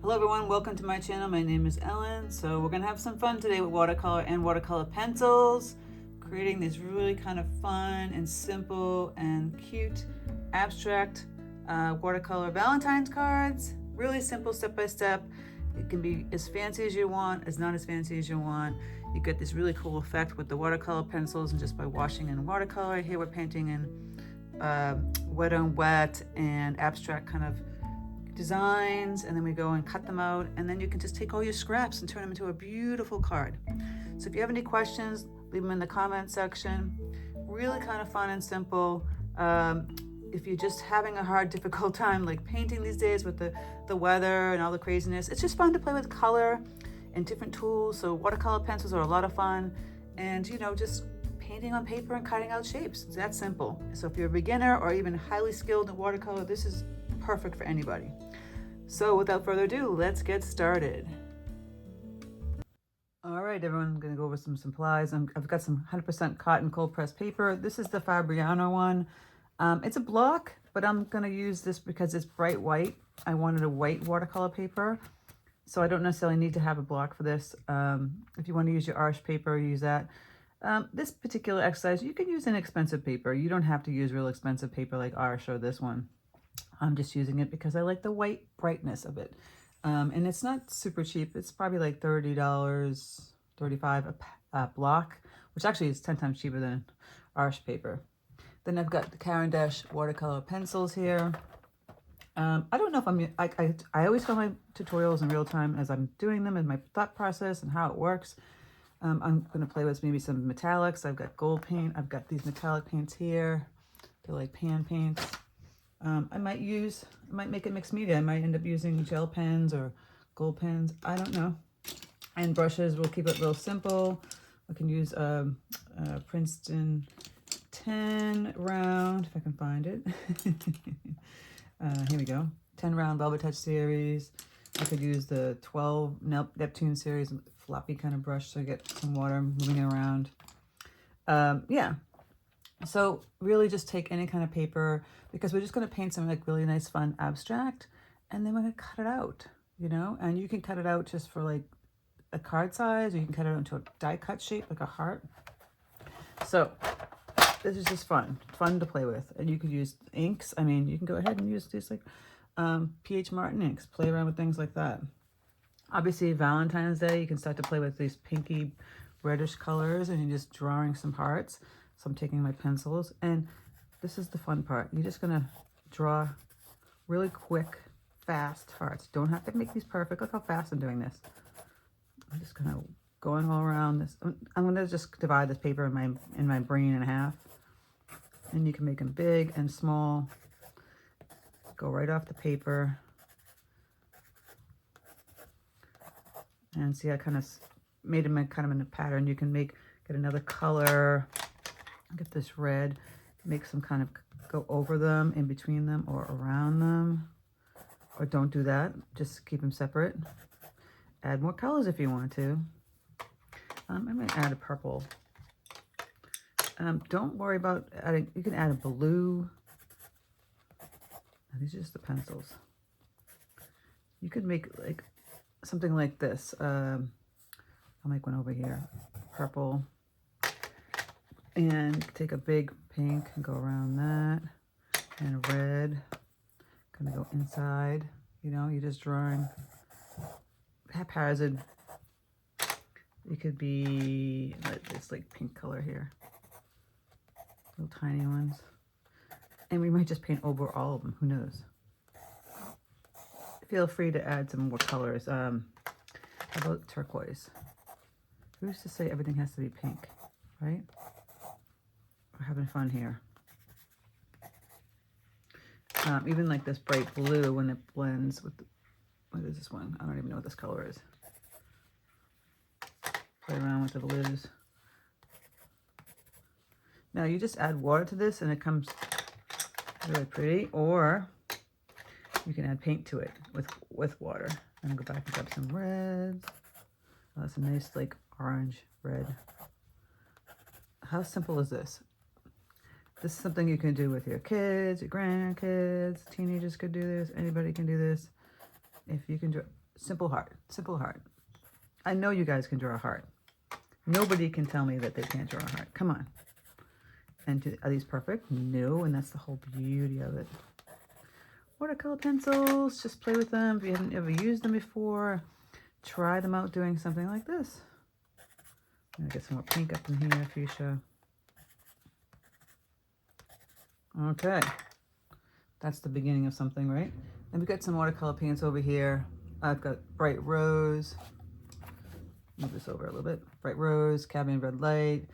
Hello everyone, welcome to my channel. My name is Ellen. So we're gonna have some fun today with watercolor and watercolor pencils, creating these really kind of fun and simple and cute abstract watercolor Valentine's cards. Really simple, step by step. It can be as fancy as you want, as not as fancy as you want. You get this really cool effect with the watercolor pencils and just by washing in watercolor. Here we're painting in wet on wet and abstract kind of designs, and then we go and cut them out, and then you can just take all your scraps and turn them into a beautiful card. So if you have any questions, leave them in the comment section. Really kind of fun and simple. If you're just having a hard, difficult time like painting these days with the weather and all the craziness, it's just fun to play with color and different tools. So watercolor pencils are a lot of fun, and you know, just painting on paper and cutting out shapes. It's that simple. So if you're a beginner or even highly skilled in watercolor, this is perfect for anybody. So without further ado, let's get started. All right, everyone, I'm gonna go over some supplies. I've got some 100% cotton cold pressed paper. This is the Fabriano one. It's a block, but I'm gonna use this because it's bright white. I wanted a white watercolor paper, so I don't necessarily need to have a block for this. If you want to use your arch paper, use that. This particular exercise, you can use inexpensive paper. You don't have to use real expensive paper like arch or this one. I'm just using it because I like the white brightness of it. And it's not super cheap. It's probably like $30, $35 a block, which actually is 10 times cheaper than arch paper. Then I've got the Carand watercolor pencils here. I don't know if I always film my tutorials in real time as I'm doing them and my thought process and how it works. I'm going to play with maybe some metallics. I've got gold paint. I've got these metallic paints here. They're like pan paints. I might make it mixed media. I might end up using gel pens or gold pens. I don't know. And brushes, we'll keep it real simple. I can use Princeton 10 round, if I can find it. Here we go. 10 round Velvet Touch series. I could use the 12 Neptune series, floppy kind of brush, so I get some water moving it around. Yeah. So really just take any kind of paper, because we're just going to paint some like really nice fun abstract, and then we're going to cut it out, you know, and you can cut it out just for like a card size, or you can cut it out into a die cut shape like a heart. So this is just fun to play with. And you could use inks. I mean, you can go ahead and use these like P.H. Martin inks, play around with things like that. Obviously Valentine's Day, you can start to play with these pinky reddish colors, and you're just drawing some hearts. So I'm taking my pencils, and this is the fun part. You're just gonna draw really quick, fast hearts. Don't have to make these perfect. Look how fast I'm doing this. I'm just kind of going all around this. I'm gonna just divide this paper in my brain in half, and you can make them big and small. Go right off the paper, and see, I kind of made them in a pattern. You can get another color. Get this red, make some kind of go over them, in between them, or around them. Or don't do that, just keep them separate. Add more colors if you want to. I might add a purple. Don't worry about adding, you can add a blue. These are just the pencils. You could make like something like this. I'll make one over here, purple. And take a big pink and go around that, and a red, gonna go inside. You know, you're just drawing haphazard. It could be like this, like pink color here, little tiny ones, and we might just paint over all of them. Who knows? Feel free to add some more colors. How about turquoise? Who's to say everything has to be pink, right? We're having fun here. Even like this bright blue, when it blends with what is this one? I don't even know what this color is. Play around with the blues. Now you just add water to this and it comes really pretty, or you can add paint to it with water. And go back and grab some reds. Oh, that's a nice like orange red. How simple is this? This is something you can do with your kids, your grandkids, teenagers could do this, anybody can do this. If you can simple heart, simple heart. I know you guys can draw a heart. Nobody can tell me that they can't draw a heart. Come on. And are these perfect? No, and that's the whole beauty of it. Watercolor pencils, just play with them. If you haven't ever used them before, try them out doing something like this. I'm gonna get some more pink up in here, fuchsia. Okay, that's the beginning of something, right? And we've got some watercolor paints over here. I've got bright rose. Move this over a little bit. Bright rose, cadmium red light,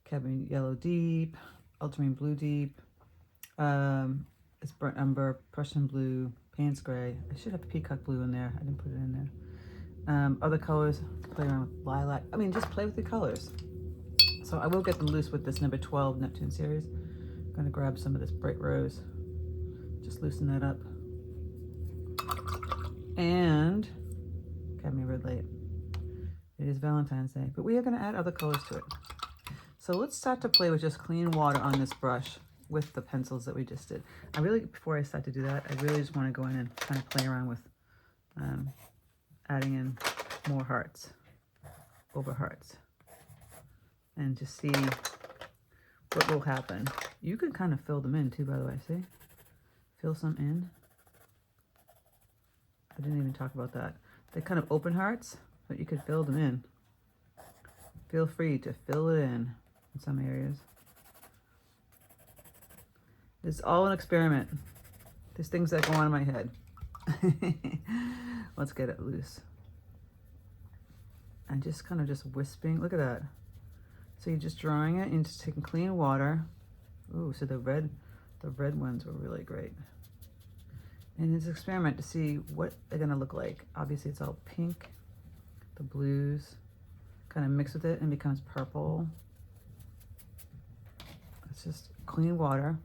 cadmium yellow deep, ultramarine blue deep. It's burnt umber, Prussian blue, Payne's gray. I should have peacock blue in there. I didn't put it in there. Other colors, play around with lilac. I mean, just play with the colors. So I will get them loose with this number 12 Neptune series. I'm gonna grab some of this bright rose. Just loosen that up. And cadmium red light. It is Valentine's Day, but we are gonna add other colors to it. So let's start to play with just clean water on this brush with the pencils that we just did. I really, before I start to do that, I really just want to go in and kind of play around with adding in more hearts over hearts and just see what will happen. You can kind of fill them in too, by the way, see? Fill some in. I didn't even talk about that. They're kind of open hearts, but you could fill them in. Feel free to fill it in some areas. It's all an experiment. There's things that go on in my head. Let's get it loose. And just kind of just wisping. Look at that. So you're just drawing it and just taking clean water. Ooh, so the red ones were really great. And it's an experiment to see what they're gonna look like. Obviously it's all pink. The blues kind of mix with it and becomes purple. It's just clean water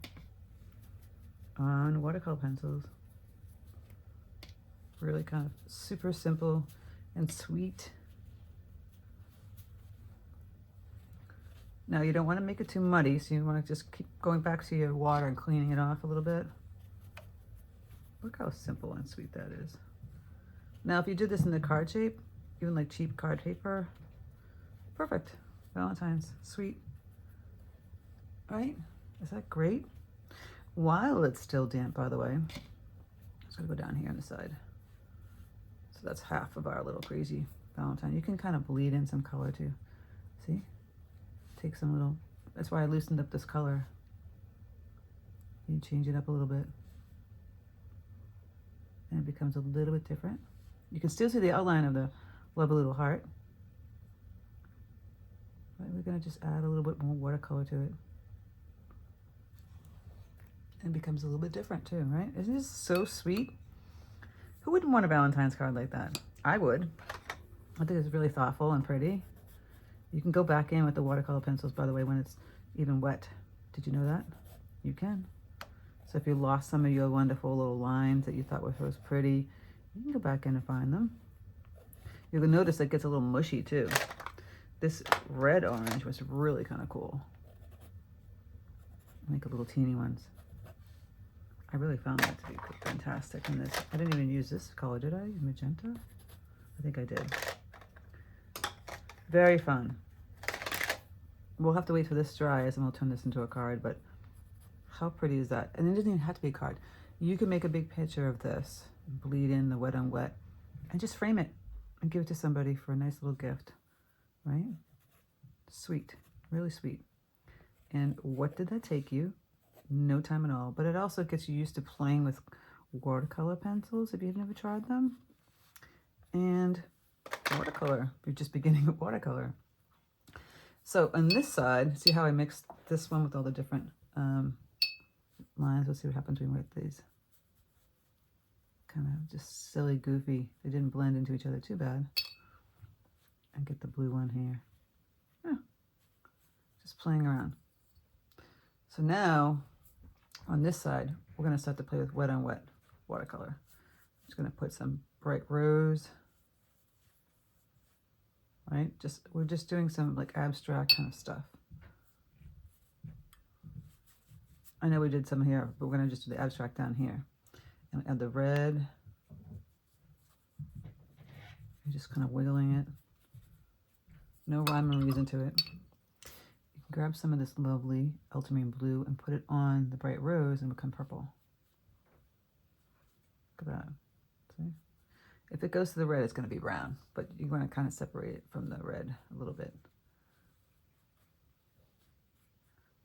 on watercolor pencils. Really kind of super simple and sweet. Now you don't want to make it too muddy, so you want to just keep going back to your water and cleaning it off a little bit. Look how simple and sweet that is. Now if you did this in the card shape, even like cheap card paper, perfect. Valentine's, sweet. Right? Is that great? While it's still damp, by the way, I'm just gonna go down here on the side. So that's half of our little crazy Valentine. You can kind of bleed in some color too. See? Take some little, that's why I loosened up this color. You change it up a little bit. And it becomes a little bit different. You can still see the outline of the lovely little heart. But we're gonna just add a little bit more watercolor to it. And it becomes a little bit different too, right? Isn't this so sweet? Who wouldn't want a Valentine's card like that? I would. I think it's really thoughtful and pretty. You can go back in with the watercolor pencils, by the way, when it's even wet. Did you know that? You can. So if you lost some of your wonderful little lines that you thought were so pretty, you can go back in and find them. You'll notice it gets a little mushy too. This red orange was really kind of cool. Make a little teeny ones. I really found that to be fantastic in this. I didn't even use this color, did I? Magenta? I think I did. Very fun. We'll have to wait for this dries and we'll turn this into a card, but how pretty is that? And it doesn't even have to be a card. You can make a big picture of this, bleed in the wet on wet, and just frame it and give it to somebody for a nice little gift, right? Sweet, really sweet. And what did that take you? No time at all, but it also gets you used to playing with watercolor pencils if you've never tried them. And watercolor, if you're just beginning with watercolor. So on this side, see how I mixed this one with all the different lines? Let's see what happens when we wet these. Kind of just silly, goofy. They didn't blend into each other too bad. And get the blue one here. Yeah. Just playing around. So now, on this side, we're going to start to play with wet on wet watercolor. I'm just going to put some bright rose. Right? We're just doing some like abstract kind of stuff. I know we did some here, but we're going to just do the abstract down here. And add the red. You're just kind of wiggling it. No rhyme or reason to it. You can grab some of this lovely ultramarine blue and put it on the bright rose and become purple. Look at that. See? If it goes to the red, it's going to be brown, but you want to kind of separate it from the red a little bit.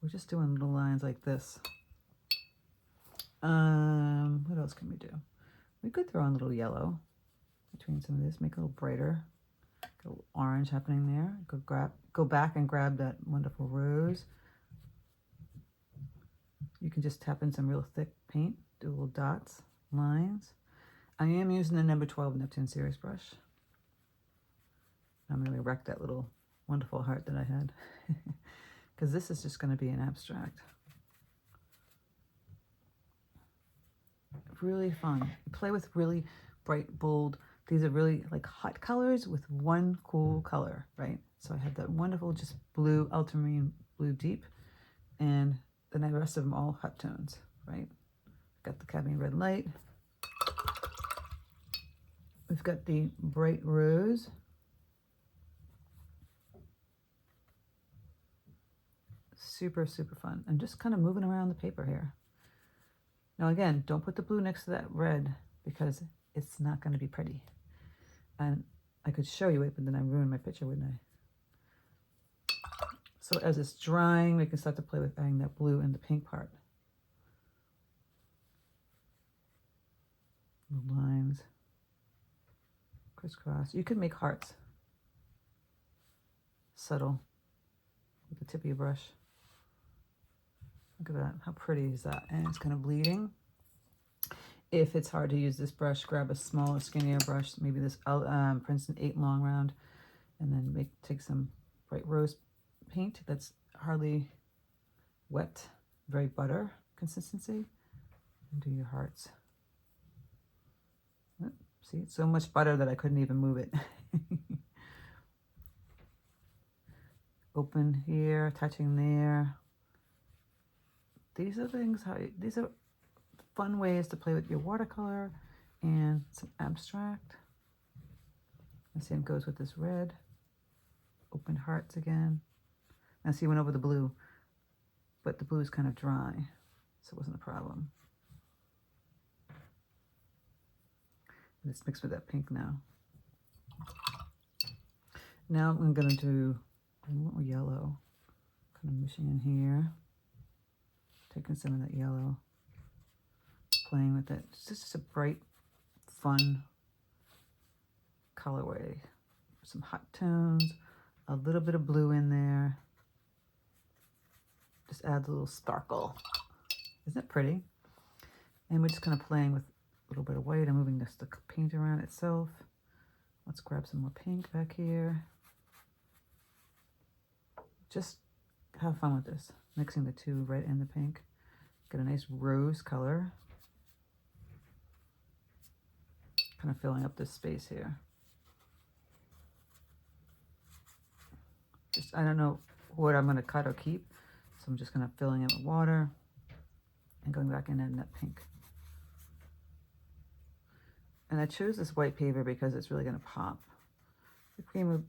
We're just doing little lines like this. What else can we do? We could throw in a little yellow between some of this, make it a little brighter. Got a little orange happening there. Go back and grab that wonderful rose. You can just tap in some real thick paint, do little dots, lines. I am using the number 12 Neptune series brush. I'm going to wreck that little wonderful heart that I had. Because this is just going to be an abstract. Really fun. Play with really bright, bold. These are really like hot colors with one cool color, right? So I have that wonderful just blue, ultramarine blue deep, and then the rest of them all hot tones, right? Got the cadmium red light. We've got the bright rose. Super, super fun. I'm just kind of moving around the paper here. Now again, don't put the blue next to that red because it's not going to be pretty. And I could show you it, but then I ruined my picture, wouldn't I? So as it's drying, we can start to play with adding that blue in the pink part. Little lines. Crisscross. You could make hearts. Subtle. With the tip of your brush. Look at that. How pretty is that? And it's kind of bleeding. If it's hard to use this brush, grab a smaller, skinnier brush, maybe this Princeton 8 long round, and then take some bright rose paint that's hardly wet, very butter consistency, and do your hearts. Oh, see, it's so much butter that I couldn't even move it. Open here, touching there. These are things, these are fun ways to play with your watercolor and some abstract. The same goes with this red. Open hearts again. Now see, went over the blue, but the blue is kind of dry, so it wasn't a problem. Let's mix with that pink now. Now I'm going to do a little yellow, kind of mixing in here. Taking some of that yellow, playing with it. It's just a bright, fun colorway. Some hot tones, a little bit of blue in there. Just adds a little sparkle. Isn't it pretty? And we're just kind of playing with a little bit of white. I'm moving this, the paint around itself. Let's grab some more pink back here. Just have fun with this. Mixing the two, red and the pink. Get a nice rose color. Kind of filling up this space here. Just, I don't know what I'm going to cut or keep, so I'm just kind of filling it with water and going back in and that pink. And I chose this white paper because it's really going to pop. The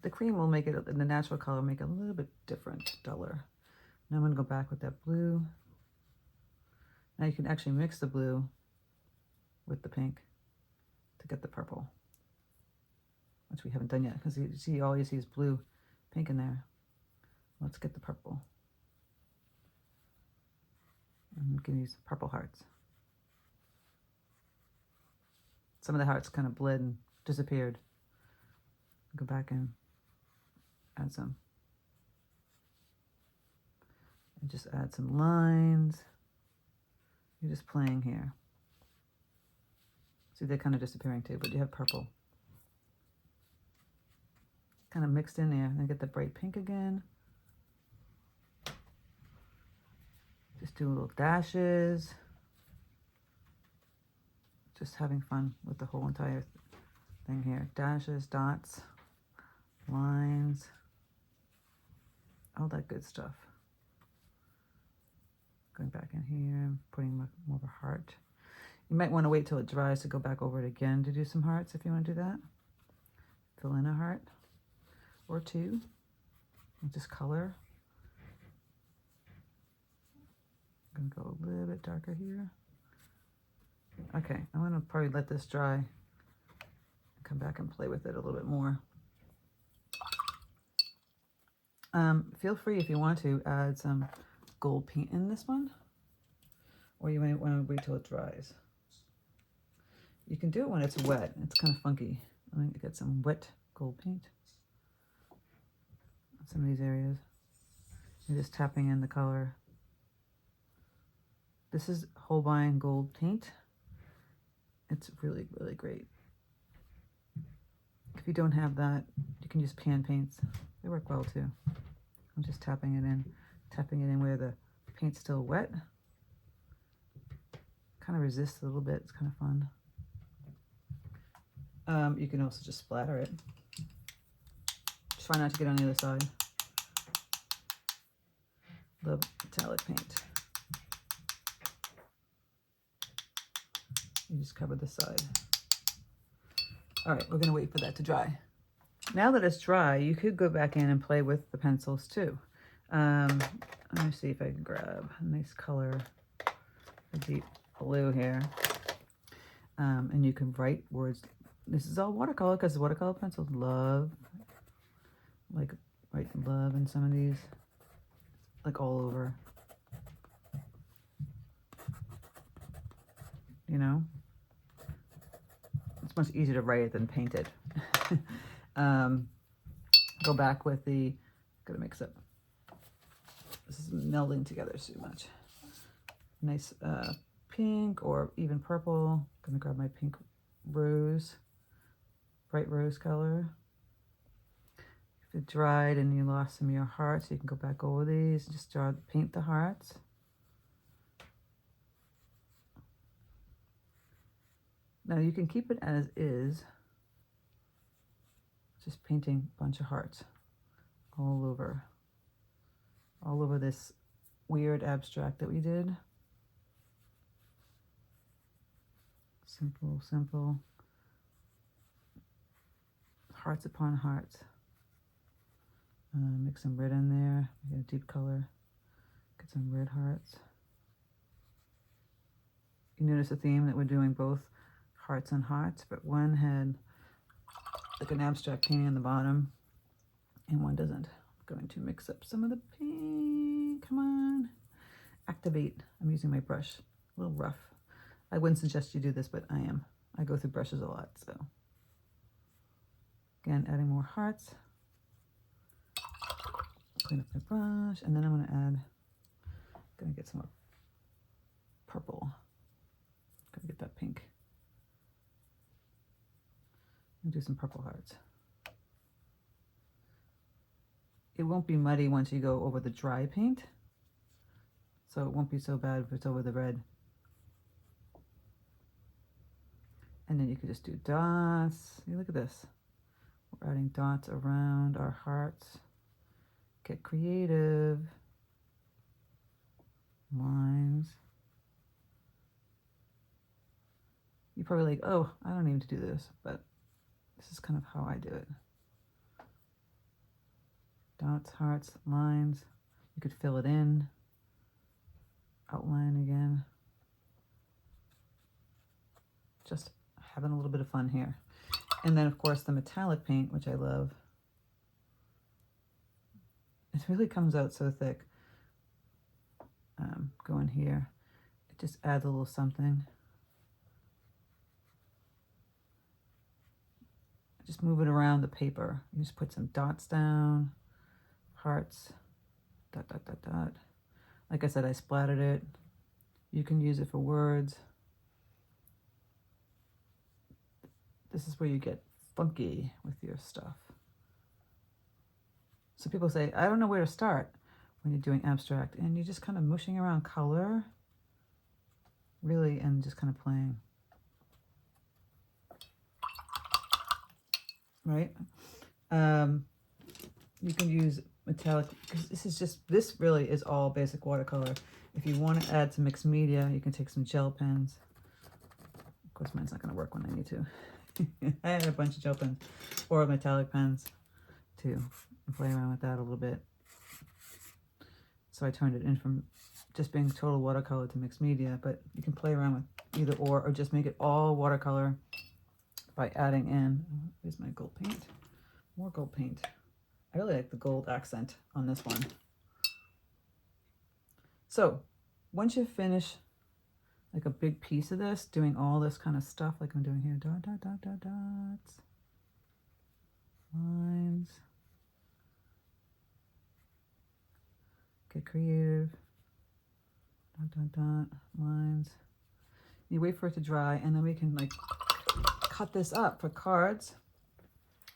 cream will make it, the natural color, make it a little bit different, duller. Now I'm going to go back with that blue. Now you can actually mix the blue with the pink to get the purple, which we haven't done yet because you see, all you see is blue, pink in there. Let's get the purple. And we can use purple hearts. Some of the hearts kind of bled and disappeared. Go back and add some. And just add some lines. You're just playing here. See, they're kind of disappearing too, but you have purple. Kind of mixed in there. And get the bright pink again. Just do little dashes. Just having fun with the whole entire thing here. Dashes, dots, lines, all that good stuff. Going back in here, putting more of a heart. You might want to wait till it dries to go back over it again to do some hearts if you want to do that. fill in a heart or two with just color. I'm gonna go a little bit darker here. Okay, I'm gonna probably let this dry and come back and play with it a little bit more. Feel free, if you want to, add some gold paint in this one, or you might want to wait till it dries. You can do it when it's wet. It's kind of funky. I'm going to get some wet gold paint on some of these areas. You're just tapping in the color. This is Holbein gold paint. It's really, really great. If you don't have that, you can use pan paints. They work well too. I'm just tapping it in where the paint's still wet. Kind of resists a little bit. It's kind of fun. You can also just splatter it. Just try not to get on the other side. Love metallic paint. You just cover the side. All right, we're gonna wait for that to dry. Now that it's dry, you could go back in and play with the pencils too. Let me see if I can grab a nice color, a deep blue here. And you can write words. This is all watercolor because watercolor pencils love, like, write love in some of these, like all over. You know? It's much easier to write it than paint it. Go back with the, gotta mix up. This is melding together too much. Nice pink or even purple. Gonna grab my pink rose, bright rose color. If it dried and you lost some of your hearts, you can go back over these, just paint the hearts. Now you can keep it as is, just painting a bunch of hearts all over this weird abstract that we did. Simple, simple. Hearts upon hearts. Mix some red in there, get a deep color, get some red hearts. You notice a theme that we're doing both hearts and hearts, but one had like an abstract painting on the bottom and one doesn't. I'm going to mix up some of the pink. Come on, activate. I'm using my brush, a little rough. I wouldn't suggest you do this, but I am. I go through brushes a lot, so. Again, adding more hearts. Clean up my brush, and then I'm gonna get some more purple. Gonna get that pink. And do some purple hearts. It won't be muddy once you go over the dry paint, so it won't be so bad if it's over the red. And then you could just do dots. You look at this. We're adding dots around our hearts. Get creative. Lines. You're probably like, oh, I don't need to do this, but this is kind of how I do it. Dots, hearts, lines. You could fill it in. Outline again. Just having a little bit of fun here. And then, of course, the metallic paint, which I love. It really comes out so thick. Go in here. It just adds a little something. Just move it around the paper. You just put some dots down, hearts, dot, dot, dot, dot. Like I said, I splattered it. You can use it for words. This is where you get funky with your stuff. So people say, I don't know where to start when you're doing abstract, and you're just kind of mushing around color, really, and just kind of playing. Right? You can use metallic, because this really is all basic watercolor. If you want to add some mixed media, you can take some gel pens. Of course, mine's not going to work when I need to. I had a bunch of gel pens or metallic pens too. And play around with that a little bit. So I turned it in from just being total watercolor to mixed media, but you can play around with either or just make it all watercolor by adding in, here's my gold paint, more gold paint. I really like the gold accent on this one. So once you finish like a big piece of this, doing all this kind of stuff like I'm doing here, dot, dot, dot, dot, dots, lines, get creative, dot, dot, dot, lines. You wait for it to dry, and then we can like cut this up for cards.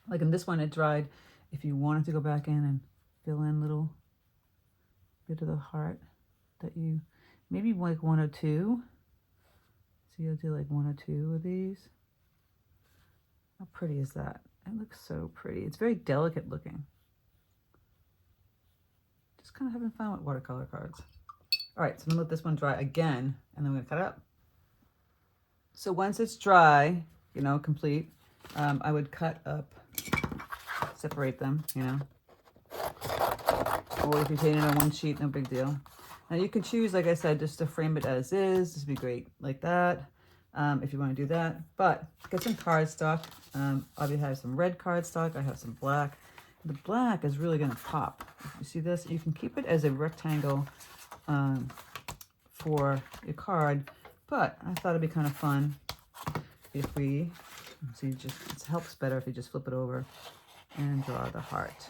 Like in this one, it dried. If you wanted to go back in and fill in little bit of the heart that you, maybe like one or two. So you'll do like one or two of these. How pretty is that? It looks so pretty. It's very delicate looking. Just kind of having fun with watercolor cards. All right, so I'm gonna let this one dry again, and then I'm gonna cut it up. So once it's dry, you know, complete, I would cut up, separate them, you know. Or if you paint it on one sheet, no big deal. Now you can choose, like I said, just to frame it as is. This would be great like that, if you want to do that. But get some cardstock. Obviously I have some red cardstock. I have some black. The black is really going to pop. You see this? You can keep it as a rectangle for your card. But I thought it'd be kind of fun if we, see, just it helps better if you just flip it over and draw the heart.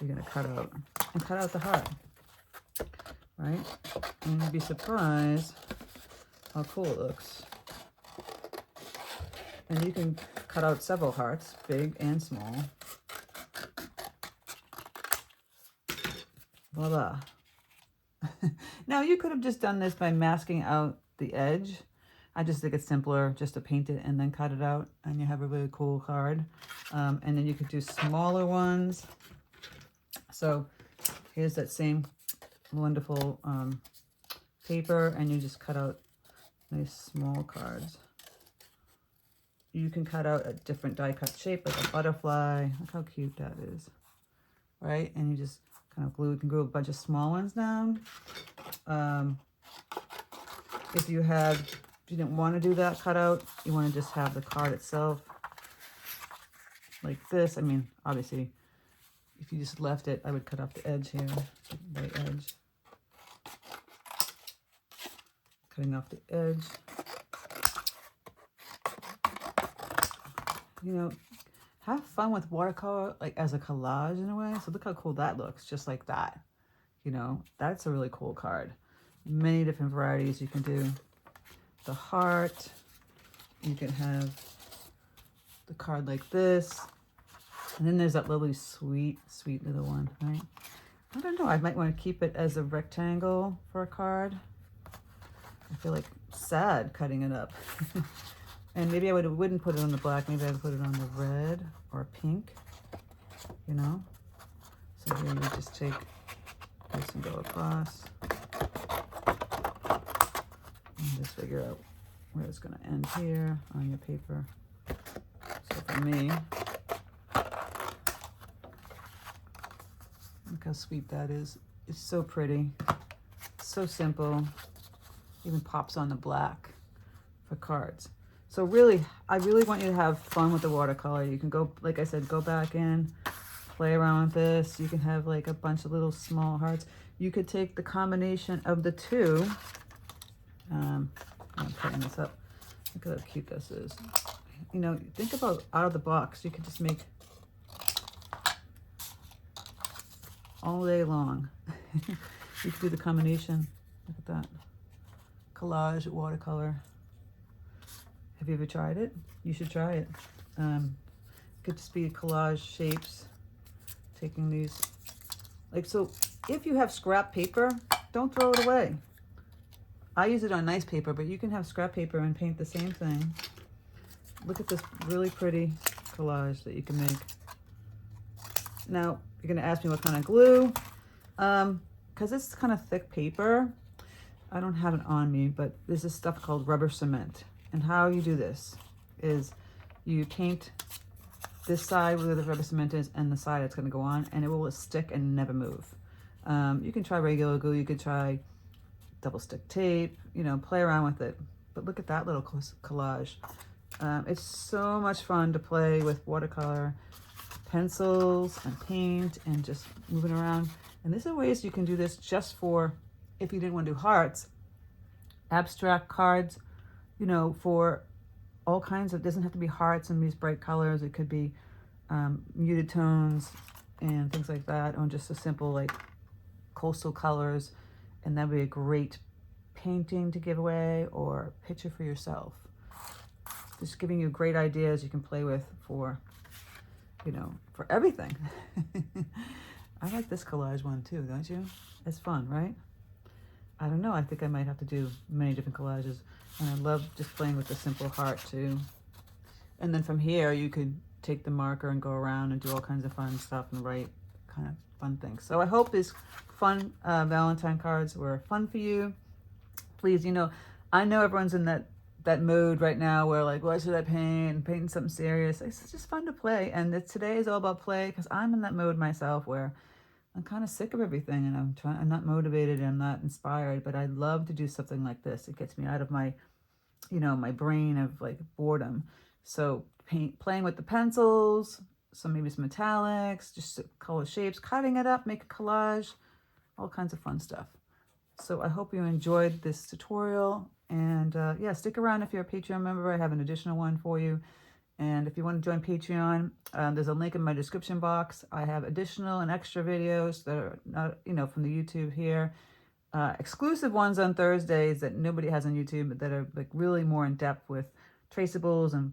You're going to cut out the heart. Right? And you'd be surprised how cool it looks. And you can cut out several hearts, big and small. Voila. Now you could have just done this by masking out the edge. I just think it's simpler just to paint it and then cut it out, and you have a really cool card. And then you could do smaller ones. So here's that same wonderful paper, and you just cut out nice small cards. You can cut out a different die cut shape, like a butterfly. Look how cute that is, right? And you just kind of glue. You can glue a bunch of small ones down. If you didn't want to do that cutout, you want to just have the card itself like this. I mean, obviously, if you just left it, I would cut off the edge here, the right edge. Cutting off the edge. You know, have fun with watercolor, like as a collage in a way. So look how cool that looks, just like that. You know, that's a really cool card. Many different varieties you can do. The heart. You can have the card like this. And then there's that lovely sweet, sweet little one, right? I don't know. I might want to keep it as a rectangle for a card. I feel like sad cutting it up. And maybe I wouldn't put it on the black. Maybe I'd put it on the red or pink, you know? So here you just take this and go across. And just figure out where it's going to end here on your paper. So for me, look how sweet that is. It's so pretty. So simple. Even pops on the black for cards. So really, I really want you to have fun with the watercolor. You can go, like I said, go back in, play around with this. You can have like a bunch of little small hearts. You could take the combination of the two. I'm putting this up. Look at how cute this is. You know, think about out of the box. You could just make all day long. You could do the combination. Look at that. Collage watercolor. Have you ever tried it? You should try it. Could just be collage shapes. Taking these, like, so if you have scrap paper, don't throw it away. I use it on nice paper, but you can have scrap paper and paint the same thing. Look at this really pretty collage that you can make. Now, you're gonna ask me what kind of glue. Because it's kind of thick paper, I don't have it on me, but there's this stuff called rubber cement. And how you do this is You paint this side where the rubber cement is and the side it's going to go on, and it will stick and never move. You can try regular glue, you could try double stick tape, you know, play around with it. But look at that little collage. It's so much fun to play with watercolor pencils and paint and just moving around. And these are ways you can do this just for, if you didn't want to do hearts, abstract cards, you know, for all kinds of, it doesn't have to be hearts and these bright colors. It could be muted tones and things like that, or just a simple like coastal colors. And that'd be a great painting to give away or picture for yourself. Just giving you great ideas you can play with for, you know, for everything. I like this collage one too, don't you? It's fun, right? I don't know, I think I might have to do many different collages. And I love just playing with the simple heart too. And then from here, you could take the marker and go around and do all kinds of fun stuff and write kind of fun things. So I hope these fun Valentine cards were fun for you. Please, you know, I know everyone's in that mood right now where like, what should I paint? Painting something serious. It's just fun to play. And today is all about play because I'm in that mode myself where I'm kind of sick of everything and I'm not motivated and I'm not inspired, but I love to do something like this. It gets me out of my, you know, my brain of like boredom. So playing with the pencils, maybe some metallics, just color shapes, cutting it up, make a collage, all kinds of fun stuff. So I hope you enjoyed this tutorial, and yeah, stick around if you're a Patreon member. I have an additional one for you. And if you want to join Patreon, there's a link in my description box. I have additional and extra videos that are not, you know, from the YouTube here. Exclusive ones on Thursdays that nobody has on YouTube, but that are like really more in depth with traceables and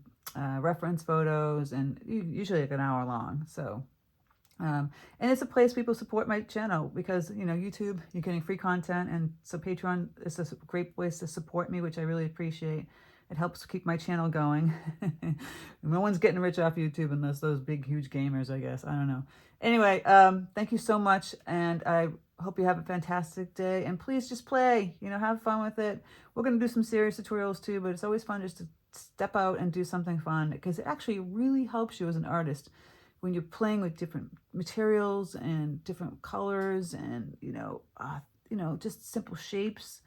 reference photos, and usually like an hour long. So, and it's a place people support my channel because, you know, YouTube, you're getting free content, and so Patreon is a great place to support me, which I really appreciate. It helps keep my channel going. No one's getting rich off YouTube unless those big, huge gamers, I guess. I don't know. Anyway, thank you so much, and I hope you have a fantastic day. And please just play, you know, have fun with it. We're going to do some serious tutorials too, but it's always fun just to step out and do something fun because it actually really helps you as an artist when you're playing with different materials and different colors and, you know, just simple shapes.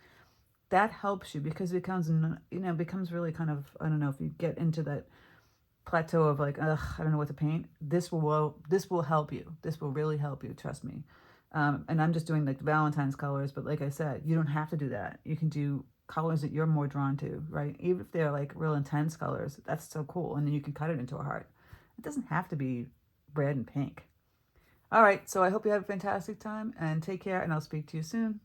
That helps you because it becomes, you know, becomes really kind of, I don't know, if you get into that plateau of like, ugh, I don't know what to paint. This will help you. This will really help you. Trust me. And I'm just doing like the Valentine's colors, but like I said, you don't have to do that. You can do colors that you're more drawn to, right? Even if they're like real intense colors, that's so cool. And then you can cut it into a heart. It doesn't have to be red and pink. All right. So I hope you have a fantastic time and take care, and I'll speak to you soon.